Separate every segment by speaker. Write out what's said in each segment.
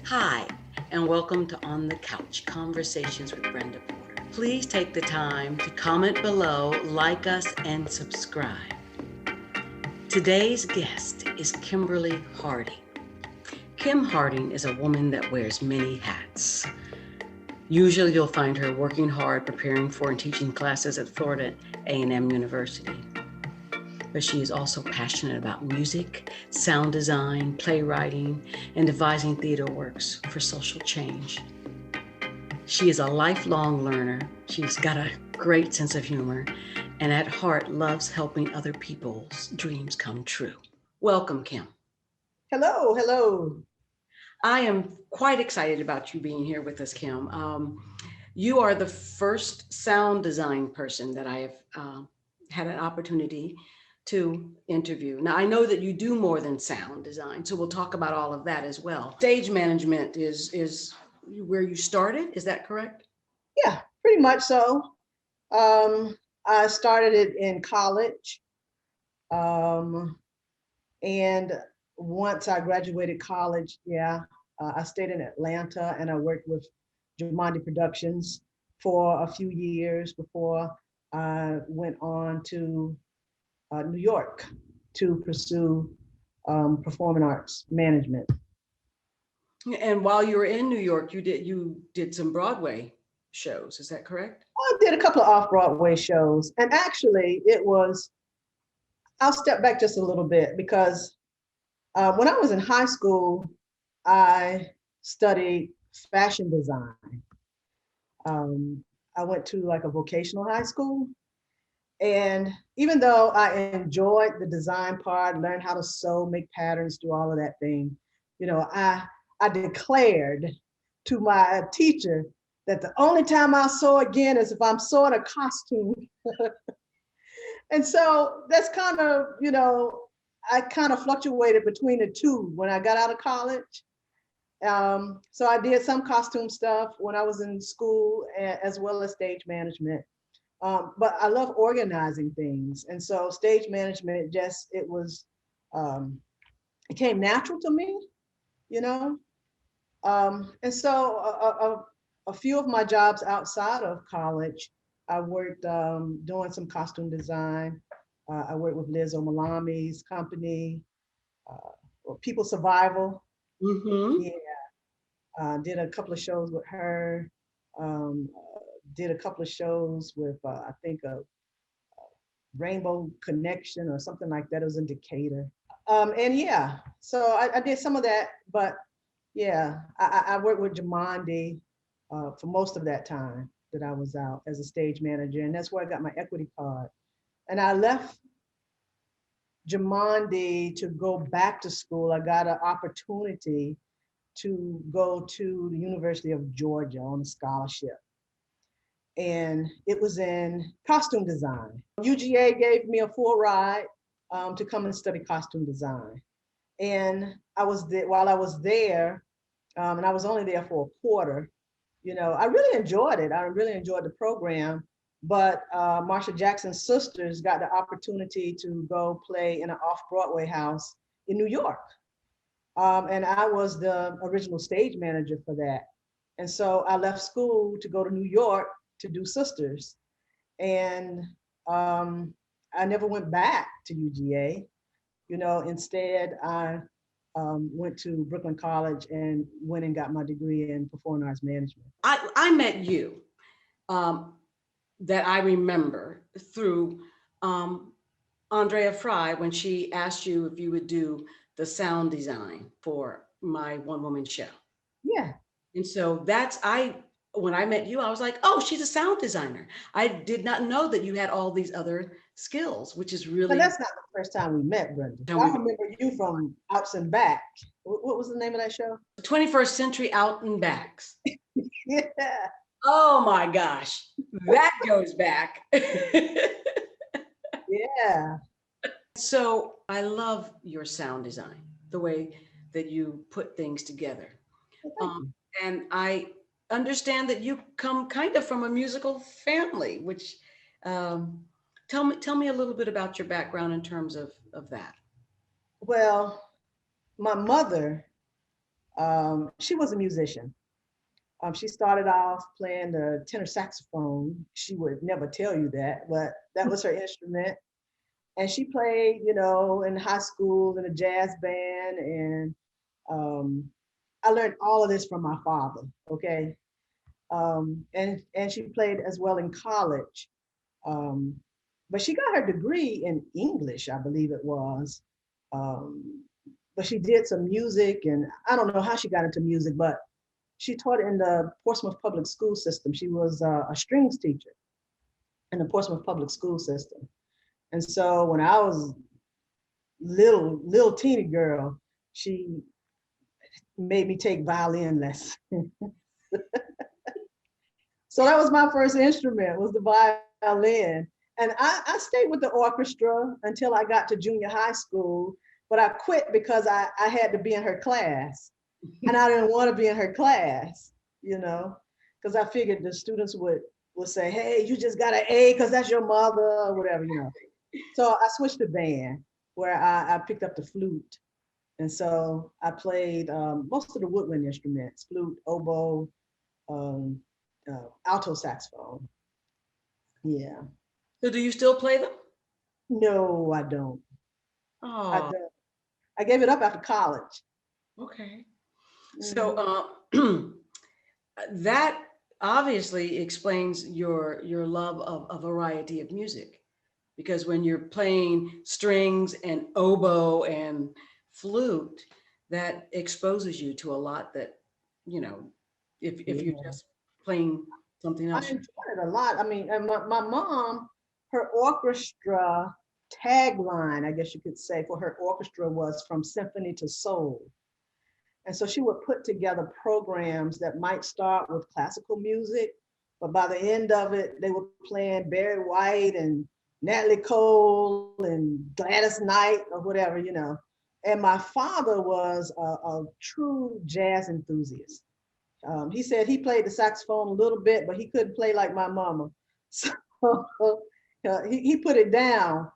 Speaker 1: Hi, and welcome to On the Couch Conversations with Brenda. Please take the time to comment below, like us, and subscribe. Today's guest is Kimberly Harding. Kim Harding is a woman that wears many hats. Usually you'll find her working hard, preparing for and teaching classes at Florida A&M University. But she is also passionate about music, sound design, playwriting, and devising theater works for social change. She is a lifelong learner. She's got a great sense of humor, and at heart loves helping other people's dreams come true. Welcome, Kim.
Speaker 2: Hello, hello.
Speaker 1: I am quite excited about you being here with us, Kim. You are the first sound design person that I have had an opportunity to interview. Now, I know that you do more than sound design, so we'll talk about all of that as well. Stage management is where you started, is that correct?
Speaker 2: Yeah, pretty much so. I started it in college. And once I graduated college, I stayed in Atlanta and I worked with Jumanji Productions for a few years before I went on to New York to pursue performing arts management.
Speaker 1: And while you were in New York, you did some Broadway shows, is that correct?
Speaker 2: I did a couple of off-Broadway shows, and actually I'll step back just a little bit because when I was in high school, I studied fashion design. I went to like a vocational high school. And even though I enjoyed the design part, learned how to sew, make patterns, do all of that thing, I declared to my teacher that the only time I'll sew again is if I'm sewing a costume. And so that's kind of, I kind of fluctuated between the two when I got out of college. So I did some costume stuff when I was in school, as well as stage management. But I love organizing things. And so stage management it came natural to me, you know? And so a few of my jobs outside of college, I worked doing some costume design. I worked with Liz Omalami's company, People Survival.
Speaker 1: Mm-hmm.
Speaker 2: Yeah, did a couple of shows with her. Um, did a couple of shows with, I think, a Rainbow Connection or something like that. It was in Decatur. And yeah, so I did some of that, but yeah, I worked with Jumanji for most of that time that I was out as a stage manager, and that's where I got my equity card. And I left Jumanji to go back to school. I got an opportunity to go to the University of Georgia on a scholarship. And it was in costume design. UGA gave me a full ride to come and study costume design. And I was there while I was there, and I was only there for a quarter. I really enjoyed it. I really enjoyed the program. But Marsha Jackson's sisters got the opportunity to go play in an off-Broadway house in New York. And I was the original stage manager for that. And so I left school to go to New York to do Sisters. And I never went back to UGA. Instead, I went to Brooklyn College and went and got my degree in performing arts management.
Speaker 1: I met you that I remember through Andrea Fry when she asked you if you would do the sound design for my one-woman show.
Speaker 2: Yeah.
Speaker 1: And so when I met you, I was like, oh, she's a sound designer. I did not know that you had all these other skills, which is really.
Speaker 2: And that's not the first time we met, Brenda. I remember you from Outs and Back. What was the name of that show?
Speaker 1: 21st Century Out and Backs.
Speaker 2: Yeah.
Speaker 1: Oh my gosh, that goes back.
Speaker 2: Yeah.
Speaker 1: So I love your sound design, the way that you put things together. And I understand that you come kind of from a musical family, which tell me a little bit about your background in terms of that.
Speaker 2: Well, my mother She was a musician. She started off playing the tenor saxophone. She would never tell you that, but that was her instrument. And she played, in high school in a jazz band. And um, I learned all of this from my father. Okay. And she played as well in college. Um, but she got her degree in English, I believe it was. Um, but she did some music, and I don't know how she got into music, but she taught in the Portsmouth public school system. She was a strings teacher in the Portsmouth public school system. And so when I was little teeny girl, she made me take violin lessons. So that was my first instrument, was the violin. And I stayed with the orchestra until I got to junior high school, but I quit because I had to be in her class. And I didn't want to be in her class, because I figured the students would say, hey, you just got an A because that's your mother or whatever. So I switched to band where I picked up the flute. And so I played most of the woodwind instruments, flute, oboe, um, alto saxophone. Yeah.
Speaker 1: So do you still play them?
Speaker 2: No, I don't. I
Speaker 1: Oh,
Speaker 2: don't. I gave it up after college.
Speaker 1: okay.
Speaker 2: Mhm.
Speaker 1: So that obviously explains your love of a variety of music, because when you're playing strings and oboe and flute, that exposes you to a lot that, you know, if you're
Speaker 2: Yeah.
Speaker 1: just playing something
Speaker 2: I
Speaker 1: else.
Speaker 2: enjoyed it a lot. I mean, and my mom, her orchestra tagline, I guess you could say, for her orchestra was from symphony to soul. And so she would put together programs that might start with classical music, but by the end of it, they were playing Barry White and Natalie Cole and Gladys Knight or whatever. And my father was a true jazz enthusiast. He said he played the saxophone a little bit, but he couldn't play like my mama. So he put it down,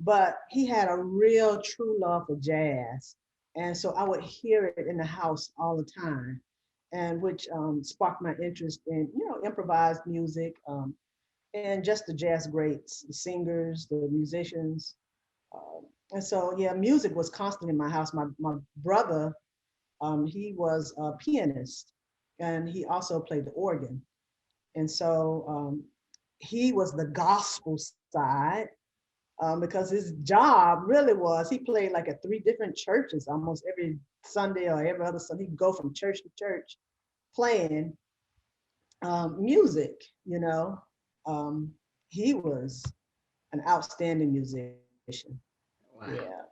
Speaker 2: but he had a real true love for jazz. And so I would hear it in the house all the time, and which sparked my interest in, improvised music, and just the jazz greats, the singers, the musicians. And so, yeah, music was constant in my house. My brother, he was a pianist, and he also played the organ. And so he was the gospel side, because his job really was, he played like at 3 different churches almost every Sunday or every other Sunday. He'd go from church to church playing music, you know. Um, he was an outstanding musician. Yeah.
Speaker 1: Wow.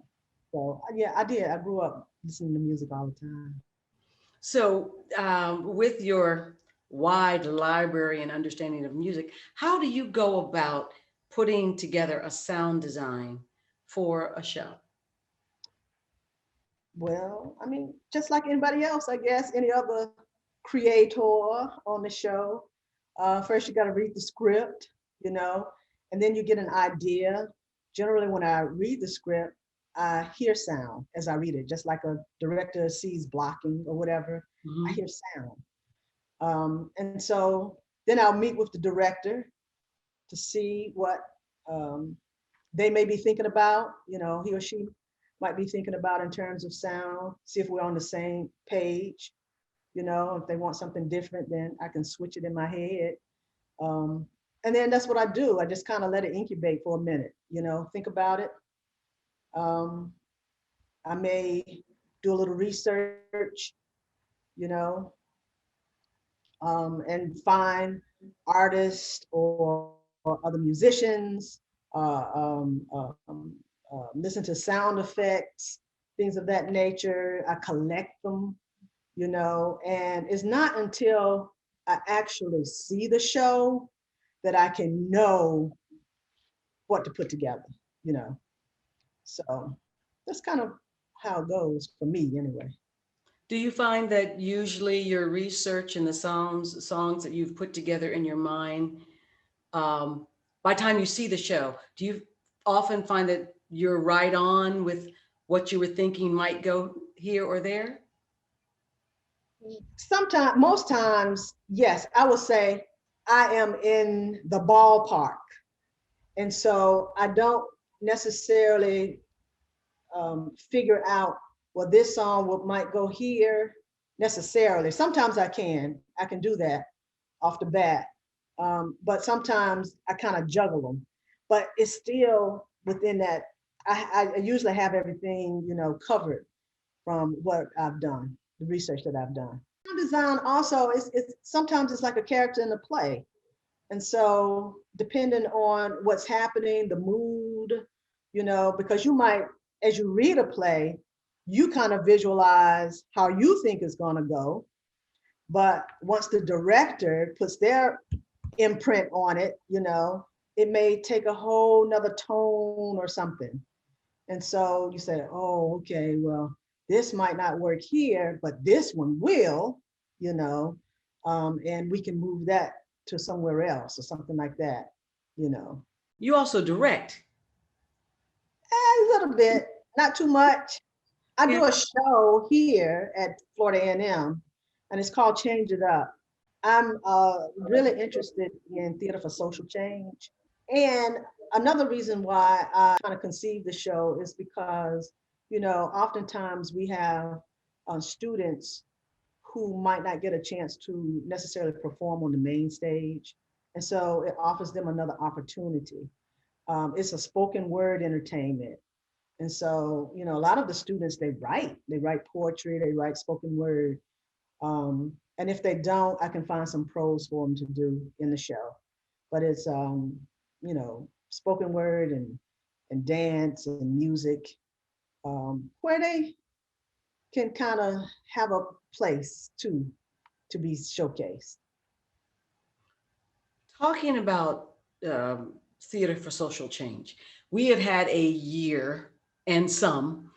Speaker 2: So yeah, I did. I grew up listening to music all the time.
Speaker 1: So with your wide library and understanding of music, how do you go about putting together a sound design for a show?
Speaker 2: Well, I mean, just like anybody else, I guess, any other creator on the show. First, you got to read the script, you know, and then you get an idea. Generally, when I read the script, I hear sound as I read it, just like a director sees blocking or whatever. I
Speaker 1: Mhm.
Speaker 2: hear sound. And so then I'll meet with the director to see what um, they may be thinking about, he or she might be thinking about in terms of sound, see if we're on the same page. If they want something different, then I can switch it in my head. Um, and then that's what I do. I just kind of let it incubate for a minute, think about it. Um, I may do a little research, you know, and find artists or other musicians, listen to sound effects, things of that nature. I collect them, and it's not until I actually see the show that I can know what to put together, you know. So that's kind of how it goes for me anyway.
Speaker 1: Do you find that usually your research and the songs that you've put together in your mind, um, by the time you see the show, do you often find that you're right on with what you were thinking might go here or there?
Speaker 2: Sometimes, most times, yes, I would say I am in the ballpark. And so I don't necessarily figure out, well, this song might go here necessarily. Sometimes I can do that off the bat. But sometimes I kind of juggle them, but it's still within that. I usually have everything, covered from what I've done, the research that I've done. Sound design also it's sometimes it's like a character in a play. And so depending on what's happening, the mood, because you might, as you read a play, you kind of visualize how you think it's going to go. But once the director puts their imprint on it, it may take a whole nother tone or something. And so you say, oh, okay, well, this might not work here, but this one will, and we can move that to somewhere else or something like that, you know.
Speaker 1: You also direct.
Speaker 2: A little bit, not too much. I
Speaker 1: Yeah.
Speaker 2: do a show here at Florida A&M, and it's called Change It Up. I'm really interested in theater for social change. And another reason why I kind of conceived the show is because, oftentimes we have students who might not get a chance to necessarily perform on the main stage. And so it offers them another opportunity. It's a spoken word entertainment. And so, a lot of the students, they write poetry, they write spoken word. And if they don't, I can find some prose for them to do in the show. But it's, spoken word and dance and music, where they can kind of have a place to be showcased.
Speaker 1: Talking about theater for social change, we have had a year and some,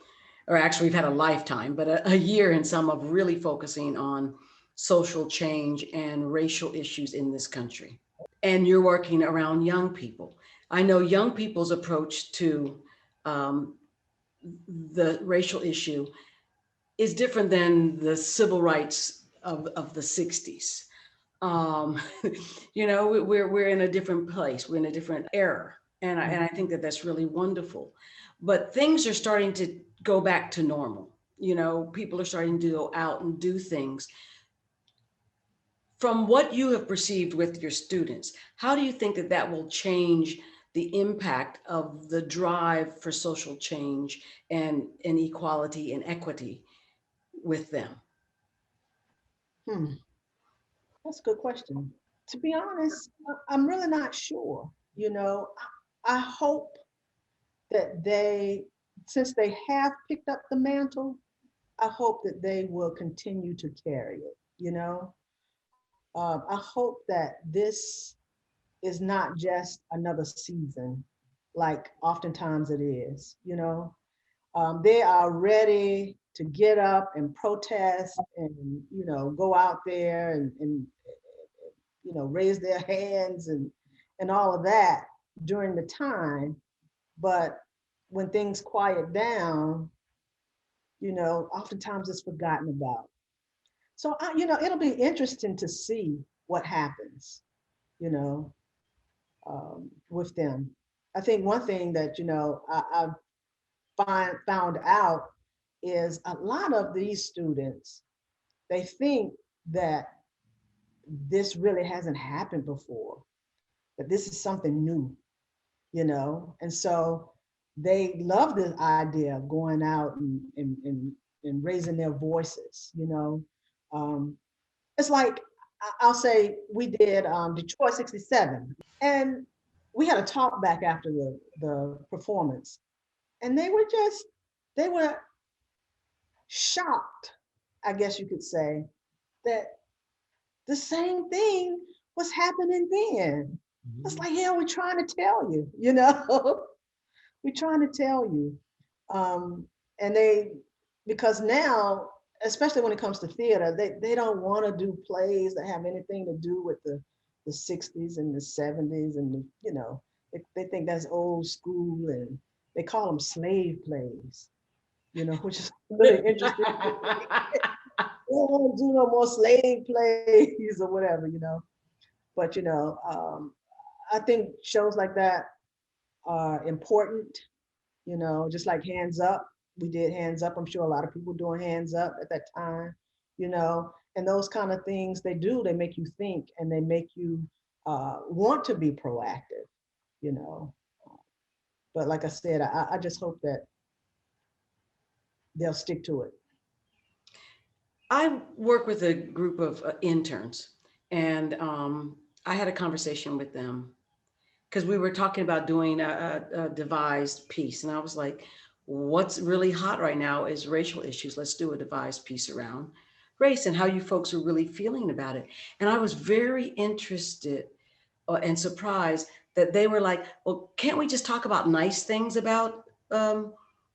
Speaker 1: or actually we've had a lifetime, but a year and some of really focusing on social change and racial issues in this country. And you're working around young people. I know young people's approach to um, the racial issue is different than the civil rights of the 60s. um, we're in a different place. We're in a different era, and I think that that's really wonderful. But things are starting to go back to normal. People are starting to go out and do things. From what you have perceived with your students, how do you think that that will change the impact of the drive for social change and equality and equity with them?
Speaker 2: Hmm, that's a good question. To be honest, I'm really not sure. I hope that since they have picked up the mantle, I hope that they will continue to carry it. I hope that this is not just another season, like oftentimes it is. They are ready to get up and protest and, go out there and raise their hands and all of that during the time. But when things quiet down, oftentimes it's forgotten about. So, it'll be interesting to see what happens, you know, with them. I think one thing that, I found out is a lot of these students, they think that this really hasn't happened before, that this is something new. And so they love the idea of going out and raising their voices. Um, it's like, I'll say we did Detroit 67, and we had a talk back after the performance, and they were shocked, I guess you could say, that the same thing was happening then. It's like, yeah, we're trying to tell you. We're trying to tell you. And because now, especially when it comes to theater, they don't want to do plays that have anything to do with the 60s and the 70s and they think that's old school, and they call them slave plays, which is really interesting. don't want to do no more slave plays or whatever, But I think shows like that are important, just like Hands Up. We did Hands Up. I'm sure a lot of people doing Hands Up at that time, and those kind of things they make you think and they make you want to be proactive, you know. But like I said, I just hope that they'll stick to it.
Speaker 1: I work with a group of interns, and I had a conversation with them because we were talking about doing a devised piece. And I was like, what's really hot right now is racial issues. Let's do a devised piece around race and how you folks are really feeling about it. And I was very interested and surprised that they were like, well, can't we just talk about nice things about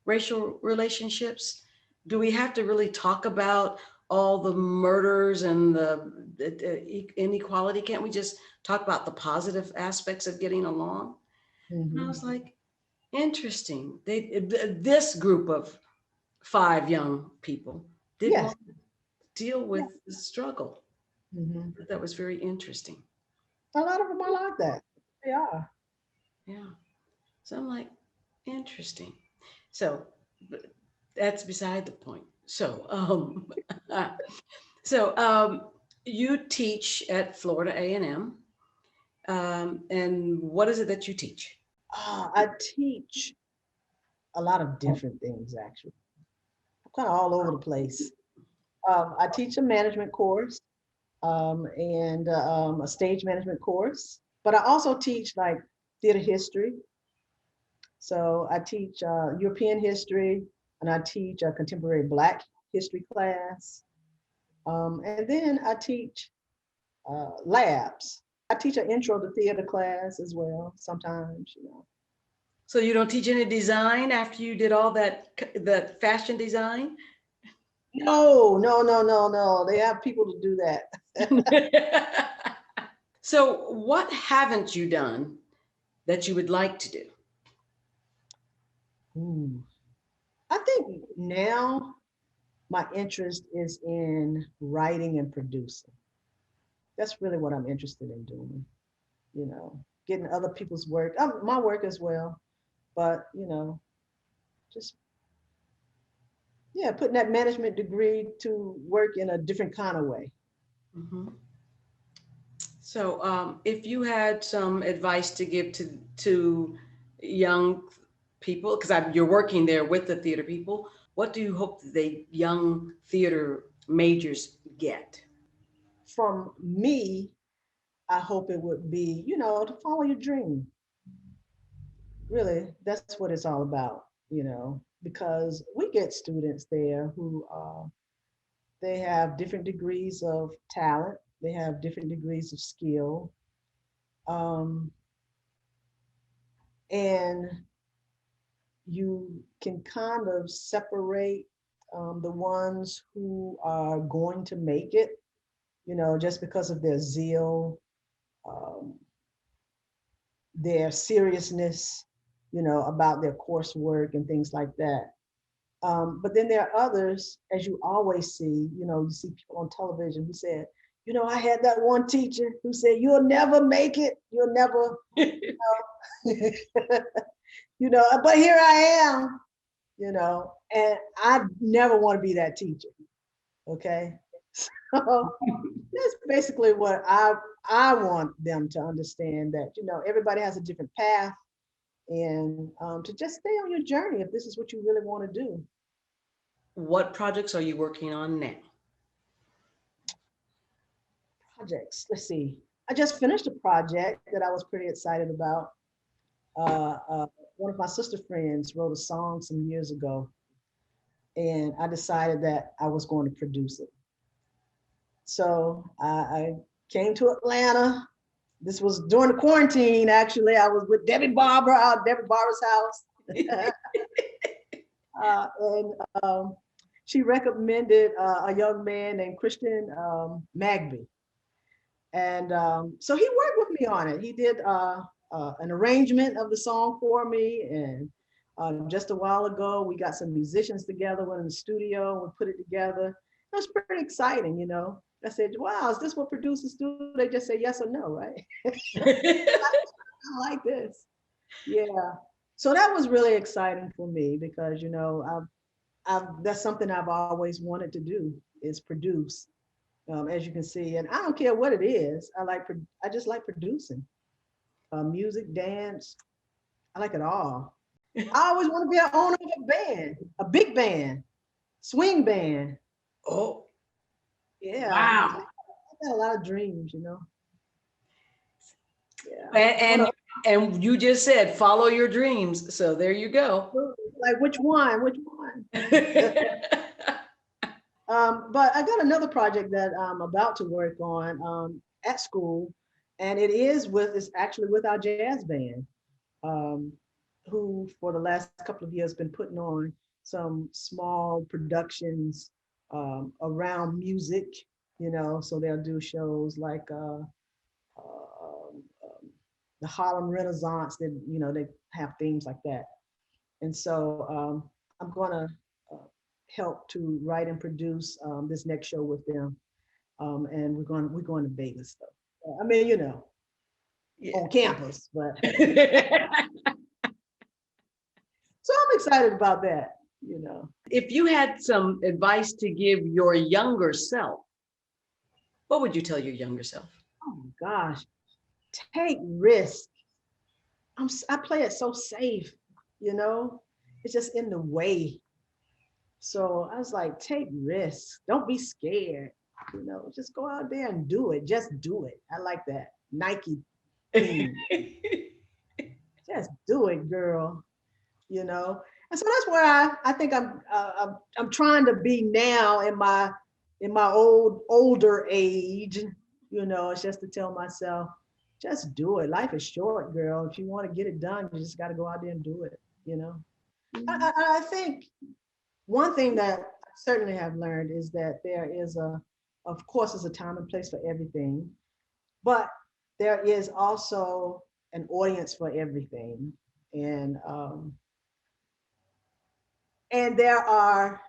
Speaker 1: racial relationships? Do we have to really talk about all the murders and the inequality? Can't we just talk about the positive aspects of getting along? And I
Speaker 2: Mhm.
Speaker 1: was like, interesting. This group of 5 young people didn't
Speaker 2: Yes.
Speaker 1: want to deal
Speaker 2: Yeah.
Speaker 1: with the struggle.
Speaker 2: Mhm.
Speaker 1: That was very interesting.
Speaker 2: A lot of them are like that. They are.
Speaker 1: Yeah. So I'm like, interesting. So that's beside the point. So you teach at Florida A&M, and what is it that you teach?
Speaker 2: I teach a lot of different things, actually. I'm kind of all over the place. I teach a management course and a stage management course, but I also teach like theater history. So I teach European history and I teach a contemporary Black history class. And then I teach labs. I teach an intro to theater class as well sometimes.
Speaker 1: So you don't teach any design after you did all that fashion design?
Speaker 2: No, no, no, no, no. They have people to do that.
Speaker 1: So what haven't you done that you would like to do?
Speaker 2: Ooh. I think now my interest is in writing and producing. That's really what I'm interested in doing, getting other people's work, my work as well, but, just, yeah, putting that management degree to work in a different kind of way.
Speaker 1: Mhm. So, if you had some advice to give to young people, because you're working there with the theater people, what do you hope the young theater majors get?
Speaker 2: From me, I hope it would be, to follow your dream. Really, that's what it's all about, because we get students there who they have different degrees of talent, they have different degrees of skill, um, and you can kind of separate the ones who are going to make it, just because of their zeal, um, their seriousness, about their coursework and things like that. But then there are others, as you always see, you see people on television who said, I had that one teacher who said, you'll never make it, you'll never, but here I am, and I never want to be that teacher. Okay. So that's basically what I want them to understand, that, everybody has a different path, and to just stay on your journey if this is what you really want to do.
Speaker 1: What projects are you working on now?
Speaker 2: Projects. Let's see. I just finished a project that I was pretty excited about. One of my sister friends wrote a song some years ago, and I decided that I was going to produce it. So I came to Atlanta. This was during the quarantine, actually. I was with Debbie Barber out at Debbie Barber's house. And she recommended a young man named Christian Magby. And so he worked with me on it. He did an arrangement of the song for me. And just a while ago, we got some musicians together, went in the studio, we put it together. It was pretty exciting, you know. I said, wow, is this what producers do? They just say yes or no, right? I like this. Yeah. So that was really exciting for me because, you know, that's something I've always wanted to do is produce, as you can see. And I don't care what it is. I just like producing music, dance. I like it all. I always want to be an owner of a band, a big band, swing band.
Speaker 1: Oh,
Speaker 2: Yeah.
Speaker 1: wow.
Speaker 2: I got a lot of dreams, you know. Yeah.
Speaker 1: And you just said follow your dreams. So there you go.
Speaker 2: Like which one? Which one? But I got another project that I'm about to work on at school, and it's actually with our jazz band, um, who for the last couple of years been putting on some small productions around music, you know. So they'll do shows like the Harlem Renaissance. That you know they have themes like that, and so I'm gonna uh, help to write and produce this next show with them, and we're going to Vegas though. I mean, you know,
Speaker 1: Yeah.
Speaker 2: on campus, but so I'm excited about that. You know,
Speaker 1: If you had some advice to give your younger self, what would you tell your younger self?
Speaker 2: oh my gosh, take risk. I play it so safe. You know, it's just in the way. So I was like, take risks. Don't be scared. You know, just go out there and do it. Just do it. I like that Nike theme. Just do it, girl. You know, and so that's where I think I'm trying to be now in my older age. You know, it's just to tell myself, just do it. Life is short, girl. If you want to get it done, you just got to go out there and do it. You know, I think one thing that I certainly have learned is that there is of course, there's a time and place for everything, but there is also an audience for everything, and there are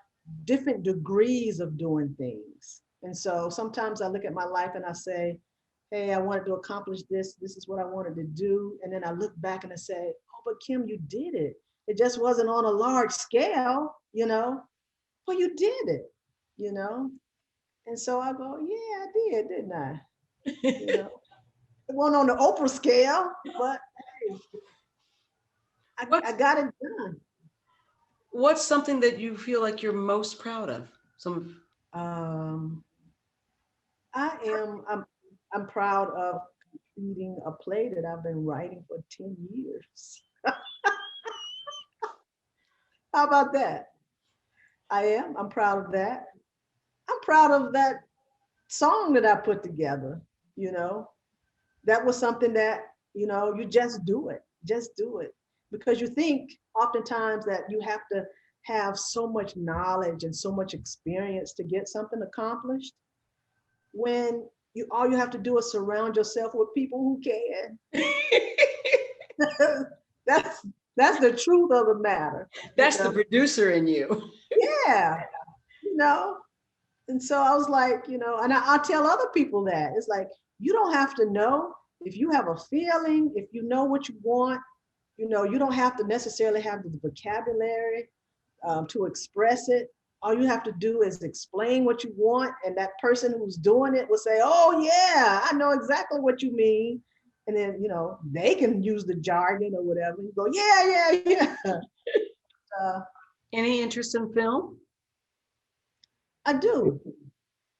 Speaker 2: different degrees of doing things. And so sometimes I look at my life and I say, hey, I wanted to accomplish this. This is what I wanted to do. And then I look back and I say, oh, but Kim, you did it. It just wasn't on a large scale, you know, but you did it, you know? And so I go, yeah, I did, didn't I? You know, it wasn't on the Oprah scale, but hey, I got it done.
Speaker 1: What's something that you feel like you're most proud of?
Speaker 2: Um, I'm proud of completing a play that I've been writing for 10 years. How about that? I'm proud of that. I'm proud of that song that I put together, you know. That was something that, you know, you just do it. Just do it. Because you think oftentimes that you have to have so much knowledge and so much experience to get something accomplished, when all you have to do is surround yourself with people who can. that's that's the truth of the matter.
Speaker 1: That's the producer in you.
Speaker 2: Yeah, you know. And so I was like, you know, and I'll tell other people that it's like you don't have to know. If you have a feeling, if you know what you want, you know, you don't have to necessarily have the vocabulary to express it. All you have to do is explain what you want, and that person who's doing it will say, oh yeah, I know exactly what you mean. And then, you know, they can use the jargon or whatever. You go, yeah.
Speaker 1: Any interest in film?
Speaker 2: I do.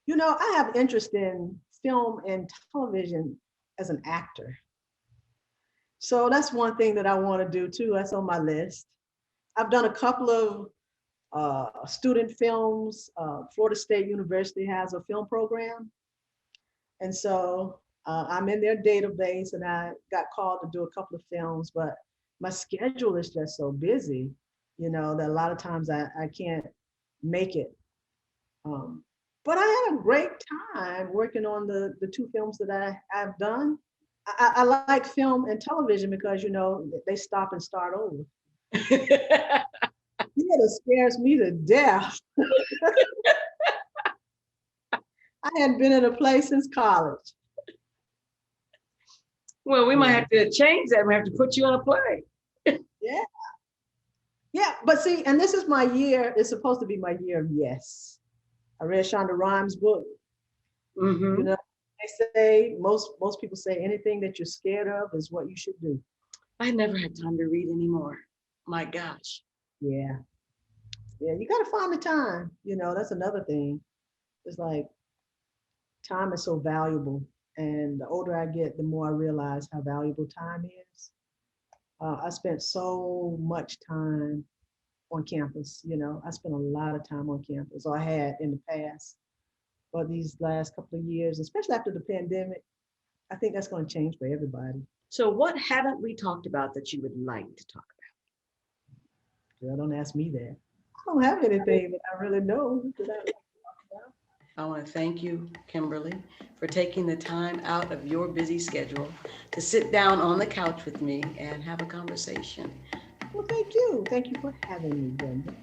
Speaker 2: You know, I have interest in film and television as an actor. So that's one thing that I want to do too. That's on my list. I've done a couple of student films. Florida State University has a film program. And so I'm in their database, and I got called to do a couple of films, but my schedule is just so busy, you know, that a lot of times I can't make it. But I had a great time working on the two films that I've done. I like film and television because, you know, they stop and start over. Theater scares me to death. I hadn't been in a play since college.
Speaker 1: Well, we might have to change that. We have to put you on a play.
Speaker 2: Yeah. Yeah, but see, and this is my year. It's supposed to be my year of yes. I read Shonda Rhimes' book.
Speaker 1: Mm-hmm.
Speaker 2: You know, they say most people say anything that you're scared of is what you should do.
Speaker 1: I never had time to read anymore. My gosh.
Speaker 2: Yeah. Yeah, you got to find the time. You know, that's another thing. It's like time is so valuable. And the older I get, the more I realize how valuable time is. I spent so much time on campus. You know, I spent a lot of time on campus, or I had in the past. But these last couple of years, especially after the pandemic, I think that's going to change for everybody.
Speaker 1: So what haven't we talked about that you would like to talk
Speaker 2: Girl, don't ask me that. I don't have anything that I really know that I like to talk about.
Speaker 1: about? I want to thank you, Kimberly, for taking the time out of your busy schedule to sit down on the couch with me and have a conversation.
Speaker 2: Well, thank you. Thank you for having me, Brenda.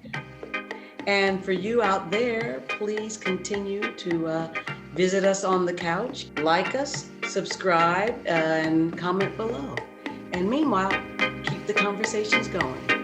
Speaker 1: And for you out there, please continue to visit us on the couch, like us, subscribe, and comment below. And meanwhile, keep the conversations going.